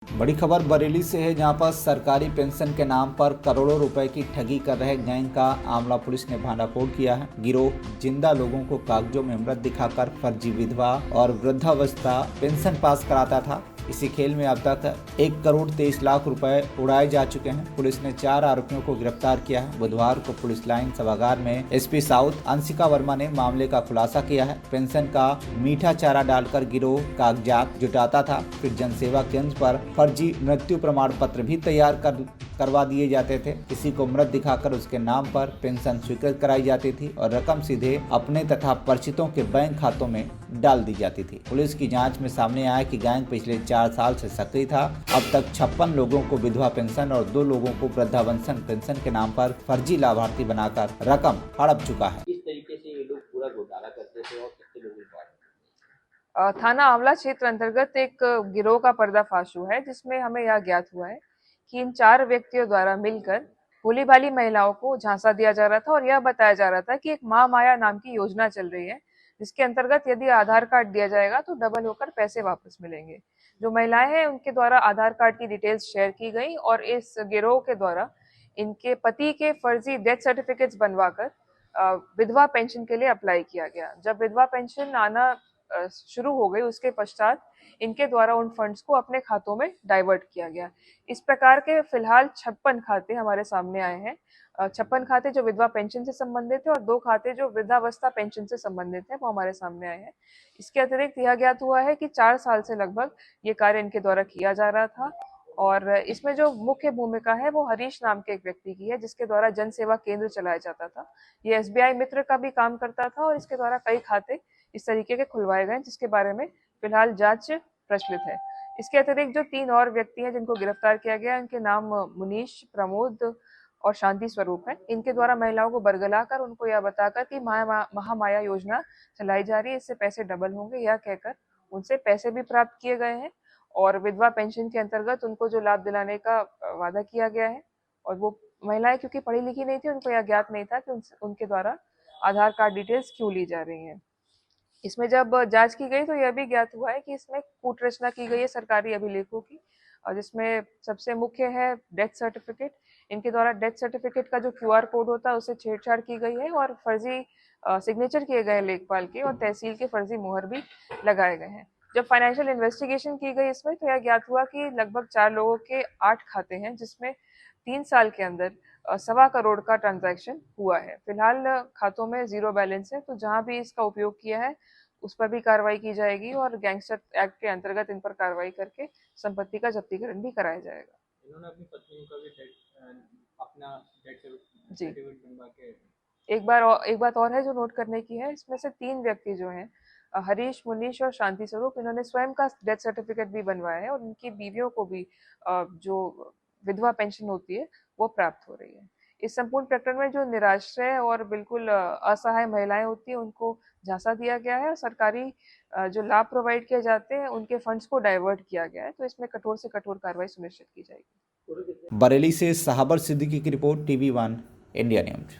बड़ी खबर बरेली से है, जहां पर सरकारी पेंशन के नाम पर करोड़ों रुपए की ठगी कर रहे गैंग का आमला पुलिस ने भांडाफोड़ किया है। गिरोह जिंदा लोगों को कागजों में मृत दिखाकर फर्जी विधवा और वृद्धावस्था पेंशन पास कराता था। इसी खेल में अब तक 1,23,00,000 रुपए उड़ाए जा चुके हैं। पुलिस ने 4 आरोपियों को गिरफ्तार किया है। बुधवार को पुलिस लाइन सभागार में एसपी साउथ अंशिका वर्मा ने मामले का खुलासा किया है। पेंशन का मीठा चारा डालकर गिरोह कागजात जुटाता था, फिर जनसेवा केंद्र पर फर्जी मृत्यु प्रमाण पत्र भी तैयार करवा दिए जाते थे। किसी को मृत दिखाकर उसके नाम पर पेंशन स्वीकृत कराई जाती थी और रकम सीधे अपने तथा परिचितों के बैंक खातों में डाल दी जाती थी। पुलिस की जांच में सामने आया कि गैंग पिछले 4 साल से सक्रिय था। अब तक 56 लोगों को विधवा पेंशन और 2 लोगों को वृद्धावस्था पेंशन के नाम पर फर्जी लाभार्थी बनाकर रकम हड़प चुका है। किस तरीके से ये लोग पूरा घोटाला करते थे और कितने लोगों को थाना आंवला क्षेत्र अंतर्गत एक गिरोह का पर्दाफाश हुआ है, जिसमें हमें यह ज्ञात हुआ है कि इन 4 व्यक्तियों द्वारा मिलकर भोली भाली महिलाओं को झांसा दिया जा रहा था और यह बताया जा रहा था कि एक महामाया नाम की योजना चल रही है, जिसके अंतर्गत यदि आधार कार्ड दिया जाएगा तो डबल होकर पैसे वापस मिलेंगे। जो महिलाएं हैं उनके द्वारा आधार कार्ड की डिटेल्स शेयर की गई और इस गिरोह के द्वारा इनके पति के फर्जी डेथ सर्टिफिकेट्स बनवाकर विधवा पेंशन के लिए अप्लाई किया गया। जब विधवा पेंशन आना शुरू हो गई, उसके पश्चात इनके द्वारा उन फंड्स को अपने खातों में डाइवर्ट किया गया। इस प्रकार के फिलहाल 56 खाते हमारे सामने आए हैं। 56 खाते जो विधवा पेंशन से संबंधित है और 2 खाते जो वृद्धावस्था पेंशन से संबंधित है, वो हमारे सामने आए हैं। इसके अतिरिक्त यह ज्ञात हुआ है कि 4 साल से लगभग ये कार्य इनके द्वारा किया जा रहा था और इसमें जो मुख्य भूमिका है वो हरीश नाम के एक व्यक्ति की है, जिसके द्वारा जन सेवा केंद्र चलाया जाता था। ये एसबीआई मित्र का भी काम करता था और इसके द्वारा कई खाते इस तरीके के खुलवाए गए, जिसके बारे में फिलहाल जांच प्रचलित है। इसके अतिरिक्त जो 3 और व्यक्ति हैं जिनको गिरफ्तार किया गया है, इनके नाम मुनीश, प्रमोद और शांति स्वरूप है। इनके द्वारा महिलाओं को बरगलाकर उनको यह बताकर कि महामाया योजना चलाई जा रही है, इससे पैसे डबल होंगे, यह कहकर उनसे पैसे भी प्राप्त किए गए हैं और विधवा पेंशन के अंतर्गत उनको जो लाभ दिलाने का वादा किया गया है। और वो महिलाएं क्योंकि पढ़ी लिखी नहीं थी, उनको यह ज्ञात नहीं था कि उनके द्वारा आधार कार्ड डिटेल्स क्यों ली जा रही हैं। इसमें जब जांच की गई तो यह भी ज्ञात हुआ है कि इसमें कूट रचना की गई है सरकारी अभिलेखों की, और जिसमें सबसे मुख्य है डेथ सर्टिफिकेट। इनके द्वारा डेथ सर्टिफिकेट का जो क्यूआर कोड होता है उससे छेड़छाड़ की गई है और फर्जी सिग्नेचर किए गए लेखपाल के और तहसील के फर्जी मुहर भी लगाए गए हैं। जब फाइनेंशियल इन्वेस्टिगेशन की गई इसमें तो यह ज्ञात हुआ कि लगभग 4 लोगों के 8 खाते हैं, जिसमें 3 साल के अंदर 1.25 करोड़ का ट्रांजैक्शन हुआ है। फिलहाल खातों में 0 बैलेंस है, तो जहां भी इसका उपयोग किया है उस पर भी कार्रवाई की जाएगी और गैंगस्टर एक्ट के अंतर्गत इन पर कार्रवाई करके संपत्ति का जब्तीकरण भी कराया जाएगा। इन्होंने अपनी पत्नी का भी अपना डेथ जी, सर्टिफिकेट बनवा के एक बात और है जो नोट करने की है। इसमें से 3 व्यक्ति जो हैं, हरीश, मुनीश और शांति स्वरूप, इन्होंने स्वयं का डेथ सर्टिफिकेट भी बनवाया है और उनकी बीवियों को भी जो विधवा पेंशन होती है वो प्राप्त हो रही है। इस संपूर्ण प्रकरण में जो निराश्रय और बिल्कुल असहाय महिलाएं होती हैं उनको झांसा दिया गया है और सरकारी जो लाभ प्रोवाइड किए जाते हैं उनके फंड्स को डाइवर्ट किया गया है, तो इसमें कठोर से कठोर कार्रवाई सुनिश्चित की जाएगी। बरेली से साहबर सिद्दीकी की रिपोर्ट, TV1 इंडिया न्यूज।